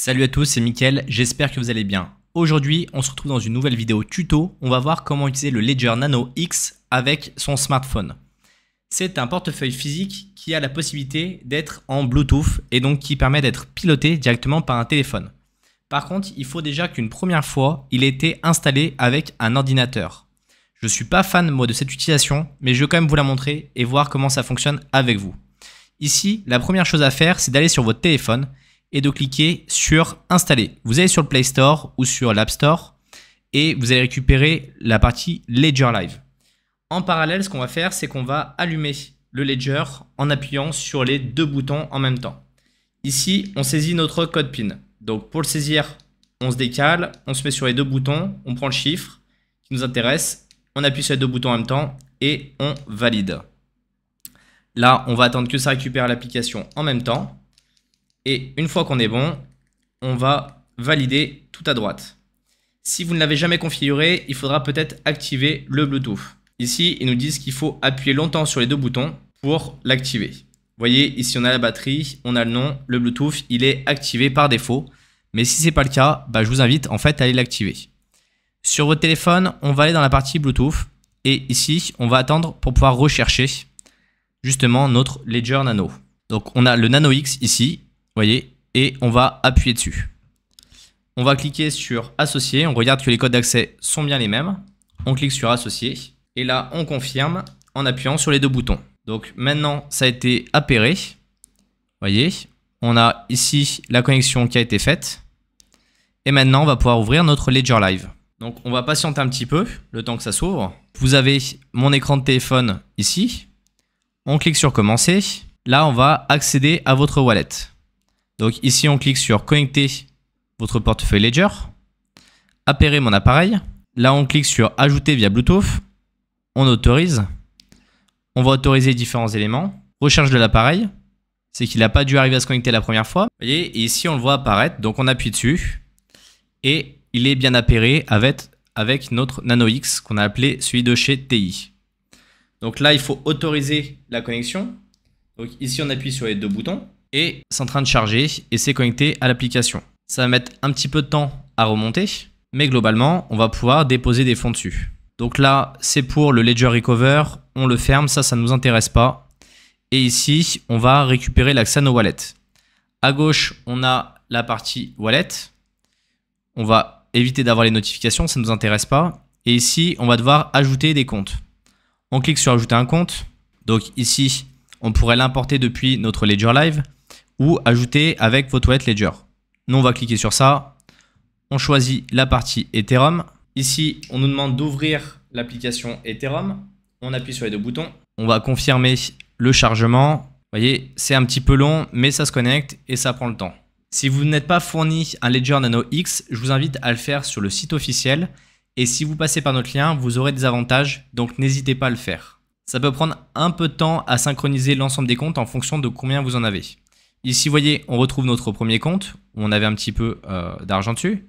Salut à tous, c'est Mickaël, j'espère que vous allez bien. Aujourd'hui, on se retrouve dans une nouvelle vidéo tuto. On va voir comment utiliser le Ledger Nano X avec son smartphone. C'est un portefeuille physique qui a la possibilité d'être en Bluetooth et donc qui permet d'être piloté directement par un téléphone. Par contre, il faut déjà qu'une première fois, il ait été installé avec un ordinateur. Je ne suis pas fan moi de cette utilisation, mais je vais quand même vous la montrer et voir comment ça fonctionne avec vous. Ici, la première chose à faire, c'est d'aller sur votre téléphone et de cliquer sur installer. Vous allez sur le Play Store ou sur l'App Store et vous allez récupérer la partie Ledger Live. En parallèle, ce qu'on va faire, c'est qu'on va allumer le Ledger en appuyant sur les deux boutons en même temps. Ici, on saisit notre code PIN. Donc pour le saisir, on se décale, on se met sur les deux boutons, on prend le chiffre qui nous intéresse, on appuie sur les deux boutons en même temps et on valide. Là, on va attendre que ça récupère l'application en même temps. Et une fois qu'on est bon, on va valider tout à droite. Si vous ne l'avez jamais configuré, il faudra peut-être activer le Bluetooth. Ici, ils nous disent qu'il faut appuyer longtemps sur les deux boutons pour l'activer. Vous voyez, ici on a la batterie, on a le nom, le Bluetooth, il est activé par défaut. Mais si ce n'est pas le cas, je vous invite en fait à aller l'activer. Sur votre téléphone, on va aller dans la partie Bluetooth. Et ici, on va attendre pour pouvoir rechercher justement notre Ledger Nano. Donc on a le Nano X ici. Vous voyez, et on va appuyer dessus. On va cliquer sur associer. On regarde que les codes d'accès sont bien les mêmes. On clique sur associer. Et là, on confirme en appuyant sur les deux boutons. Donc maintenant, ça a été appairé. Vous voyez, on a ici la connexion qui a été faite. Et maintenant, on va pouvoir ouvrir notre Ledger Live. Donc on va patienter un petit peu, le temps que ça s'ouvre. Vous avez mon écran de téléphone ici. On clique sur commencer. Là, on va accéder à votre wallet. Donc ici, on clique sur connecter votre portefeuille Ledger, appairer mon appareil. Là, on clique sur ajouter via Bluetooth. On autorise. On va autoriser différents éléments. Recherche de l'appareil. C'est qu'il n'a pas dû arriver à se connecter la première fois. Vous voyez, et ici, on le voit apparaître. Donc, on appuie dessus. Et il est bien appairé avec notre Nano X qu'on a appelé celui de chez TI. Donc là, il faut autoriser la connexion. Donc ici, on appuie sur les deux boutons. Et c'est en train de charger et c'est connecté à l'application. Ça va mettre un petit peu de temps à remonter, mais globalement, on va pouvoir déposer des fonds dessus. Donc là, c'est pour le Ledger Recover. On le ferme, ça ne nous intéresse pas. Et ici, on va récupérer l'accès à nos wallets. À gauche, on a la partie wallet. On va éviter d'avoir les notifications, ça ne nous intéresse pas. Et ici, on va devoir ajouter des comptes. On clique sur ajouter un compte. Donc ici, on pourrait l'importer depuis notre Ledger Live ou ajouter avec votre wallet Ledger. Nous, on va cliquer sur ça. On choisit la partie Ethereum. Ici, on nous demande d'ouvrir l'application Ethereum. On appuie sur les deux boutons. On va confirmer le chargement. Vous voyez, c'est un petit peu long, mais ça se connecte et ça prend le temps. Si vous n'êtes pas fourni un Ledger Nano X, je vous invite à le faire sur le site officiel. Et si vous passez par notre lien, vous aurez des avantages, donc n'hésitez pas à le faire. Ça peut prendre un peu de temps à synchroniser l'ensemble des comptes en fonction de combien vous en avez. Ici, vous voyez, on retrouve notre premier compte où on avait un petit peu d'argent dessus.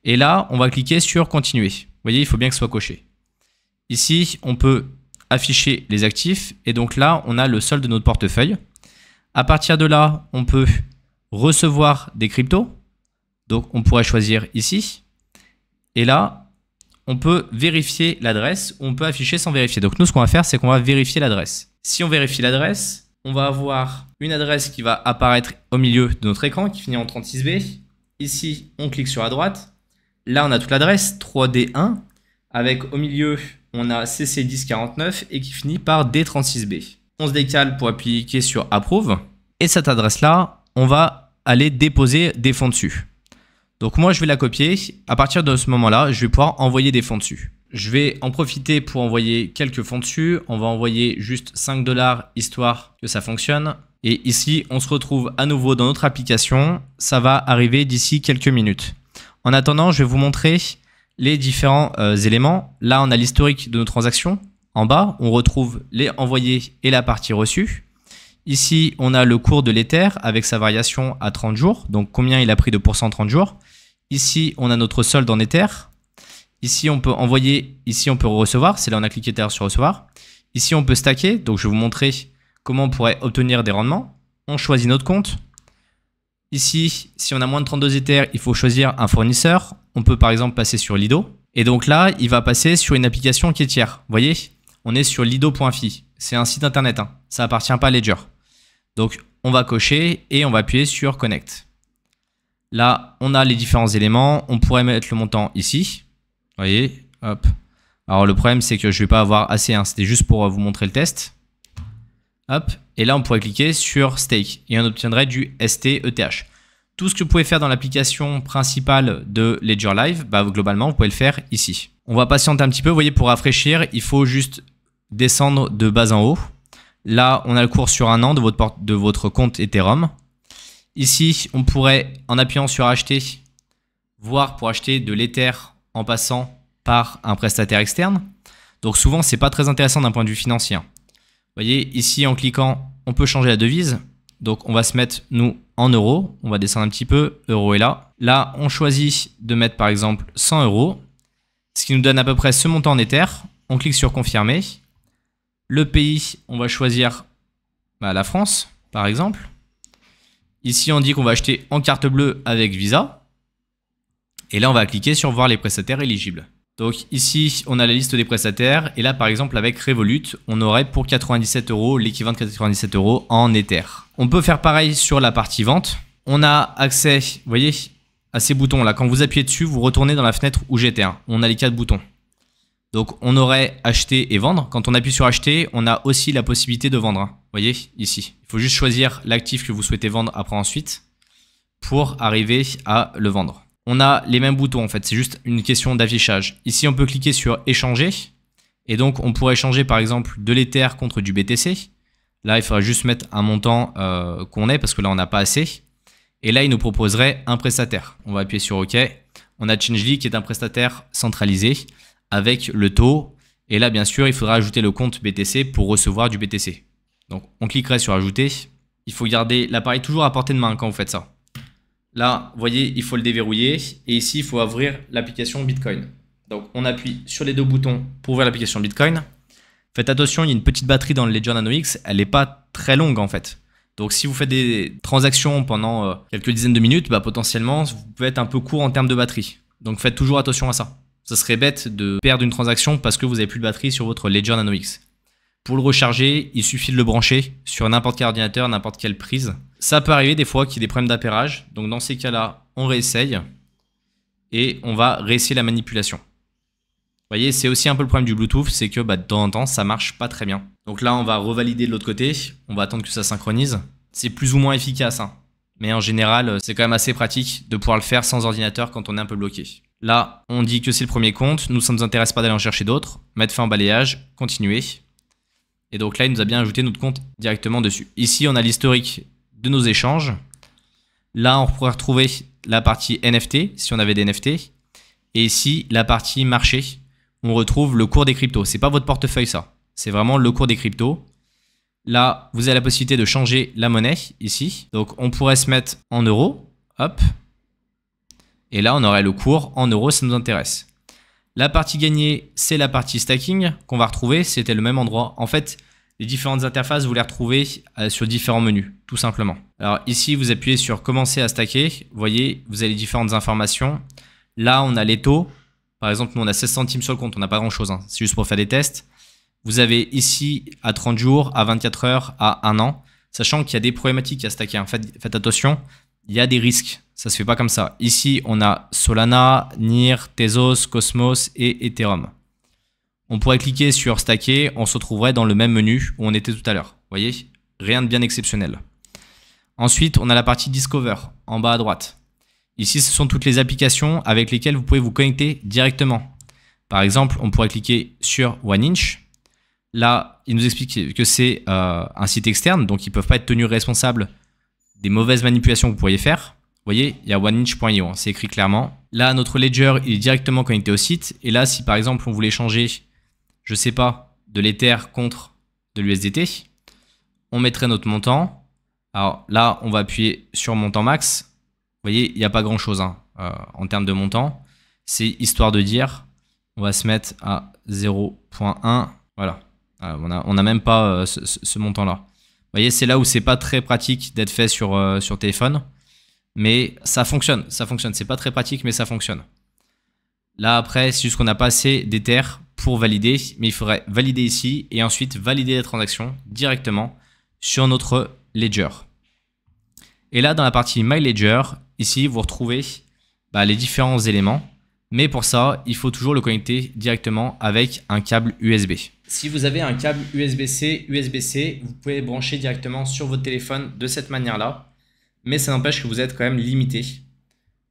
Et là, on va cliquer sur continuer. Vous voyez, il faut bien que ce soit coché. Ici, on peut afficher les actifs. Et donc là, on a le solde de notre portefeuille. À partir de là, on peut recevoir des cryptos. Donc, on pourrait choisir ici. Et là, on peut vérifier l'adresse ou on peut afficher sans vérifier. Donc nous, ce qu'on va faire, c'est qu'on va vérifier l'adresse. Si on vérifie l'adresse, on va avoir une adresse qui va apparaître au milieu de notre écran qui finit en 36B. Ici, on clique sur à droite. Là, on a toute l'adresse 3D1 avec au milieu, on a CC1049 et qui finit par D36B. On se décale pour appuyer sur Approve. Et cette adresse-là, on va aller déposer des fonds dessus. Donc moi, je vais la copier. À partir de ce moment-là, je vais pouvoir envoyer des fonds dessus. Je vais en profiter pour envoyer quelques fonds dessus. On va envoyer juste 5 $, histoire que ça fonctionne. Et ici, on se retrouve à nouveau dans notre application. Ça va arriver d'ici quelques minutes. En attendant, je vais vous montrer les différents éléments. Là, on a l'historique de nos transactions. En bas, on retrouve les envoyés et la partie reçue. Ici, on a le cours de l'Ether avec sa variation à 30 jours. Donc, combien il a pris de pourcent en 30 jours. Ici, on a notre solde en Ether. Ici, on peut envoyer. Ici, on peut recevoir. C'est là on a cliqué sur recevoir. Ici, on peut stacker. Donc, je vais vous montrer comment on pourrait obtenir des rendements. On choisit notre compte. Ici, si on a moins de 32 Ethers, il faut choisir un fournisseur. On peut par exemple passer sur Lido. Et donc là, il va passer sur une application qui est tiers. Vous voyez, on est sur lido.fi. C'est un site internet, hein. Ça appartient pas à Ledger. Donc, on va cocher et on va appuyer sur Connect. Là, on a les différents éléments. On pourrait mettre le montant ici. Vous voyez, hop. Alors, le problème, c'est que je ne vais pas avoir assez. Hein. C'était juste pour vous montrer le test. Hop. Et là, on pourrait cliquer sur Stake et on obtiendrait du STETH. Tout ce que vous pouvez faire dans l'application principale de Ledger Live, bah, globalement, vous pouvez le faire ici. On va patienter un petit peu. Vous voyez, pour rafraîchir, il faut juste descendre de bas en haut. Là, on a le cours sur un an de votre compte Ethereum. Ici, on pourrait, en appuyant sur acheter, voir pour acheter de l'Ether en passant par un prestataire externe. Donc souvent, c'est pas très intéressant d'un point de vue financier. Vous voyez, ici, en cliquant, on peut changer la devise. Donc, on va se mettre, nous, en euros. On va descendre un petit peu. Euro est là. Là, on choisit de mettre, par exemple, 100 euros. Ce qui nous donne à peu près ce montant en Ether. On clique sur confirmer. Le pays, on va choisir la France, par exemple. Ici, on dit qu'on va acheter en carte bleue avec Visa. Et là, on va cliquer sur voir les prestataires éligibles. Donc ici, on a la liste des prestataires. Et là, par exemple, avec Revolut, on aurait pour 97 euros, l'équivalent de 97 euros en Ether. On peut faire pareil sur la partie vente. On a accès, vous voyez, à ces boutons là. Quand vous appuyez dessus, vous retournez dans la fenêtre où j'étais. On a les 4 boutons. Donc on aurait acheter et vendre. Quand on appuie sur acheter, on a aussi la possibilité de vendre. Vous voyez, ici. Il faut juste choisir l'actif que vous souhaitez vendre après ensuite pour arriver à le vendre. On a les mêmes boutons en fait, c'est juste une question d'affichage. Ici, on peut cliquer sur échanger. Et donc, on pourrait échanger par exemple de l'Ether contre du BTC. Là, il faudra juste mettre un montant qu'on ait parce que là, on n'a pas assez. Et là, il nous proposerait un prestataire. On va appuyer sur OK. On a Changely qui est un prestataire centralisé avec le taux. Et là, bien sûr, il faudra ajouter le compte BTC pour recevoir du BTC. Donc, on cliquerait sur ajouter. Il faut garder l'appareil toujours à portée de main quand vous faites ça. Là, vous voyez, il faut le déverrouiller. Et ici, il faut ouvrir l'application Bitcoin. Donc, on appuie sur les 2 boutons pour ouvrir l'application Bitcoin. Faites attention, il y a une petite batterie dans le Ledger Nano X. Elle n'est pas très longue en fait. Donc, si vous faites des transactions pendant quelques dizaines de minutes, bah, potentiellement, vous pouvez être un peu court en termes de batterie. Donc, faites toujours attention à ça. Ça serait bête de perdre une transaction parce que vous n'avez plus de batterie sur votre Ledger Nano X. Pour le recharger, il suffit de le brancher sur n'importe quel ordinateur, n'importe quelle prise. Ça peut arriver des fois qu'il y ait des problèmes d'appairage. Donc dans ces cas-là, on réessaye et on va réessayer la manipulation. Vous voyez, c'est aussi un peu le problème du Bluetooth, c'est que de temps en temps, ça marche pas très bien. Donc là, on va revalider de l'autre côté. On va attendre que ça synchronise. C'est plus ou moins efficace, hein. Mais en général, c'est quand même assez pratique de pouvoir le faire sans ordinateur quand on est un peu bloqué. Là, on dit que c'est le premier compte. Nous, ça ne nous intéresse pas d'aller en chercher d'autres. Mettre fin au balayage, continuer. Et donc là, il nous a bien ajouté notre compte directement dessus. Ici, on a l'historique de nos échanges. Là, on pourrait retrouver la partie NFT, si on avait des NFT. Et ici, la partie marché, on retrouve le cours des cryptos. Ce n'est pas votre portefeuille, ça. C'est vraiment le cours des cryptos. Là, vous avez la possibilité de changer la monnaie, ici. Donc, on pourrait se mettre en euros. Hop. Et là, on aurait le cours en euros, ça nous intéresse. La partie gagnée, c'est la partie stacking qu'on va retrouver. C'était le même endroit. En fait, les différentes interfaces, vous les retrouvez sur différents menus, tout simplement. Alors ici, vous appuyez sur commencer à stacker. Vous voyez, vous avez les différentes informations. Là, on a les taux. Par exemple, nous, on a 16 centimes sur le compte. On n'a pas grand-chose, hein. C'est juste pour faire des tests. Vous avez ici à 30 jours, à 24 heures, à 1 an. Sachant qu'il y a des problématiques à stacker. Faites attention, il y a des risques. Ça se fait pas comme ça. Ici, on a Solana, NIR, Tezos, Cosmos et Ethereum. On pourrait cliquer sur stacker, on se retrouverait dans le même menu où on était tout à l'heure. Vous voyez, rien de bien exceptionnel. Ensuite, on a la partie Discover en bas à droite. Ici, ce sont toutes les applications avec lesquelles vous pouvez vous connecter directement. Par exemple, on pourrait cliquer sur OneInch. Là, il nous explique que c'est un site externe, donc ils ne peuvent pas être tenus responsables des mauvaises manipulations que vous pourriez faire. Vous voyez, il y a oneinch.io, c'est écrit clairement. Là, notre ledger, il est directement connecté au site. Et là, si par exemple, on voulait changer, je ne sais pas, de l'Ether contre de l'USDT, on mettrait notre montant. Alors là, on va appuyer sur montant max. Vous voyez, il n'y a pas grand-chose hein, en termes de montant. C'est histoire de dire, on va se mettre à 0.1. Voilà, on n'a même pas ce montant-là. Vous voyez, c'est là où c'est pas très pratique d'être fait sur téléphone. mais ça fonctionne, c'est pas très pratique mais ça fonctionne. Là après c'est juste qu'on n'a pas assez d'Ether pour valider, mais il faudrait valider ici et ensuite valider la transaction directement sur notre Ledger. Et là dans la partie My Ledger, ici vous retrouvez les différents éléments, mais pour ça il faut toujours le connecter directement avec un câble USB. Si vous avez un câble USB-C, USB-C, vous pouvez brancher directement sur votre téléphone de cette manière-là, mais ça n'empêche que vous êtes quand même limité.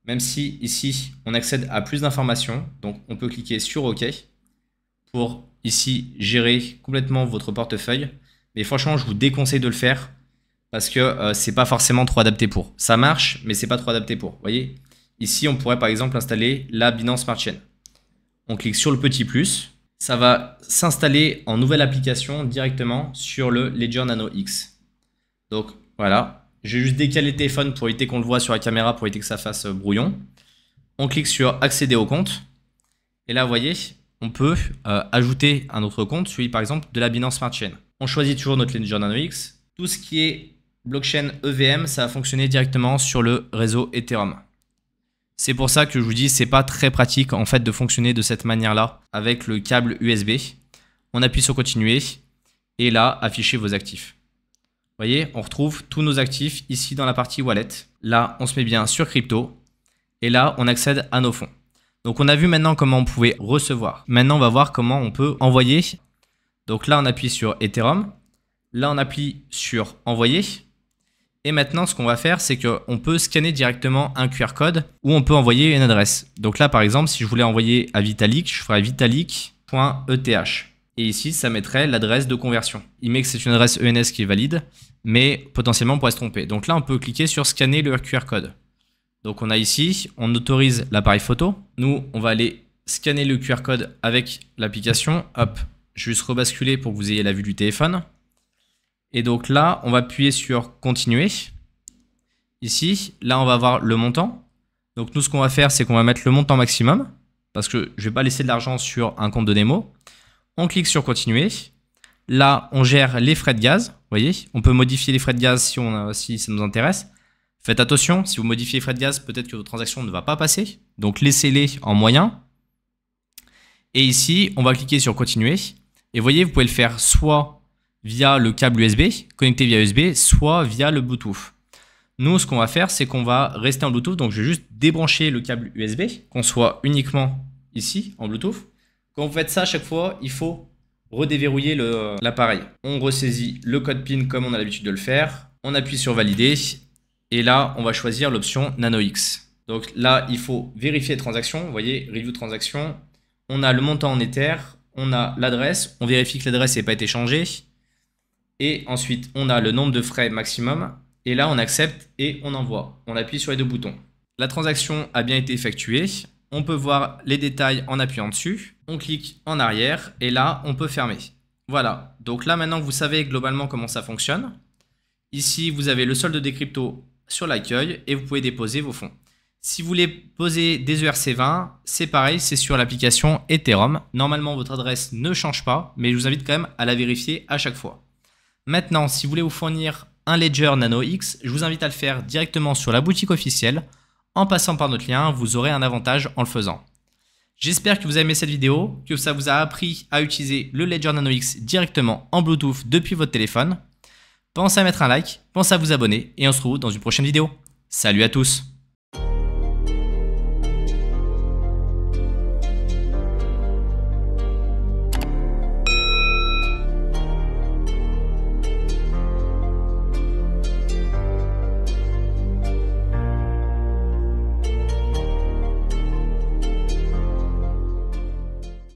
Même si ici on accède à plus d'informations, donc on peut cliquer sur OK pour ici gérer complètement votre portefeuille. Mais franchement, je vous déconseille de le faire parce que c'est pas forcément trop adapté pour. Ça marche, mais c'est pas trop adapté pour. Vous voyez, ici on pourrait par exemple installer la Binance Smart Chain. On clique sur le petit plus. Ça va s'installer en nouvelle application directement sur le Ledger Nano X. Donc voilà, je vais juste décaler le téléphone pour éviter qu'on le voit sur la caméra, pour éviter que ça fasse brouillon. On clique sur accéder au compte. Et là, vous voyez, on peut ajouter un autre compte, celui par exemple de la Binance Smart Chain. On choisit toujours notre Ledger Nano X. Tout ce qui est blockchain EVM, ça va fonctionner directement sur le réseau Ethereum. C'est pour ça que je vous dis, c'est pas très pratique en fait de fonctionner de cette manière-là avec le câble USB. On appuie sur continuer et là, afficher vos actifs. Vous voyez, on retrouve tous nos actifs ici dans la partie wallet. Là, on se met bien sur crypto et là, on accède à nos fonds. Donc, on a vu maintenant comment on pouvait recevoir. Maintenant, on va voir comment on peut envoyer. Donc là, on appuie sur Ethereum. Là, on appuie sur envoyer. Et maintenant, ce qu'on va faire, c'est qu'on peut scanner directement un QR code ou on peut envoyer une adresse. Donc là, par exemple, si je voulais envoyer à Vitalik, je ferais vitalik.eth. Et ici, ça mettrait l'adresse de conversion. Il met que c'est une adresse ENS qui est valide, mais potentiellement on pourrait se tromper. Donc là, on peut cliquer sur scanner le QR code. Donc on a ici, on autorise l'appareil photo. Nous, on va aller scanner le QR code avec l'application. Hop, je vais juste rebasculer pour que vous ayez la vue du téléphone. Et donc là, on va appuyer sur continuer. Ici, là, on va avoir le montant. Donc nous, ce qu'on va faire, c'est qu'on va mettre le montant maximum parce que je ne vais pas laisser de l'argent sur un compte de démo. On clique sur continuer. Là, on gère les frais de gaz. Vous voyez, on peut modifier les frais de gaz si ça nous intéresse. Faites attention, si vous modifiez les frais de gaz, peut-être que votre transaction ne va pas passer. Donc laissez-les en moyen. Et ici, on va cliquer sur continuer. Et vous voyez, vous pouvez le faire soit via le câble USB, connecté via USB, soit via le Bluetooth. Nous, ce qu'on va faire, c'est qu'on va rester en Bluetooth. Donc, je vais juste débrancher le câble USB, qu'on soit uniquement ici, en Bluetooth. Quand vous faites ça, à chaque fois, il faut redéverrouiller l'appareil. On ressaisit le code PIN comme on a l'habitude de le faire. On appuie sur valider. Et là, on va choisir l'option Nano X. Donc là, il faut vérifier les transactions. Vous voyez, review transaction. On a le montant en Ether. On a l'adresse. On vérifie que l'adresse n'ait pas été changée. Et ensuite, on a le nombre de frais maximum. Et là, on accepte et on envoie. On appuie sur les deux boutons. La transaction a bien été effectuée. On peut voir les détails en appuyant dessus. On clique en arrière et là, on peut fermer. Voilà. Donc là, maintenant que vous savez globalement comment ça fonctionne, ici, vous avez le solde des cryptos sur l'accueil et vous pouvez déposer vos fonds. Si vous voulez poser des ERC20, c'est pareil, c'est sur l'application Ethereum. Normalement, votre adresse ne change pas, mais je vous invite quand même à la vérifier à chaque fois. Maintenant, si vous voulez vous fournir un Ledger Nano X, je vous invite à le faire directement sur la boutique officielle. En passant par notre lien, vous aurez un avantage en le faisant. J'espère que vous avez aimé cette vidéo, que ça vous a appris à utiliser le Ledger Nano X directement en Bluetooth depuis votre téléphone. Pensez à mettre un like, pensez à vous abonner et on se retrouve dans une prochaine vidéo. Salut à tous!